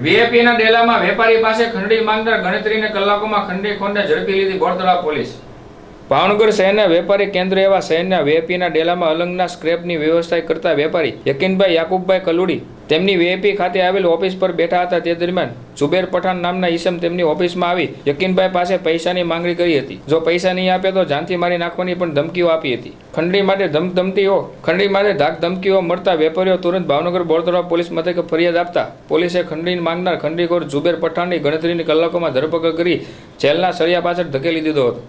વીઆઈપીના ડેલામાં વેપારી પાસે ખંડણી માંગનાર ગણતરીને કલાકોમાં ખંડણી ખોંડને ઝડપી લીધી બોરતળાવ પોલીસ। ભાવનગર શહેરના વેપારી કેન્દ્ર એવા શહેરના વીઆઈપીના ડેલામાં અલંગના સ્ક્રેપની વ્યવસ્થા કરતા વેપારી યકીનભાઈ યાકુબભાઈ કલુડી તેમની વીઆઈપી ખાતે આવેલ ઓફિસ પર બેઠા હતા। તે દરમિયાન ઝુબેર પઠાણ નામના ઈસમ તેમની ઓફિસમાં આવી યકીનભાઈ પાસે પૈસાની માંગણી કરી હતી। જો પૈસા નહીં આપે તો જાનથી મારી નાખવાની પણ ધમકીઓ આપી હતી। ખંડણી માટે ધાક ધમકીઓ મળતા વેપારીઓ તુરંત ભાવનગર બોરતળાવ પોલીસ મથકે ફરિયાદ આપતા પોલીસે ખંડણી માંગનાર ખંડણીખોર ઝુબેર પઠાણની ગણતરીની કલાકોમાં ધરપકડ કરી જેલના સળિયા પાછળ ધકેલી દીધો હતો।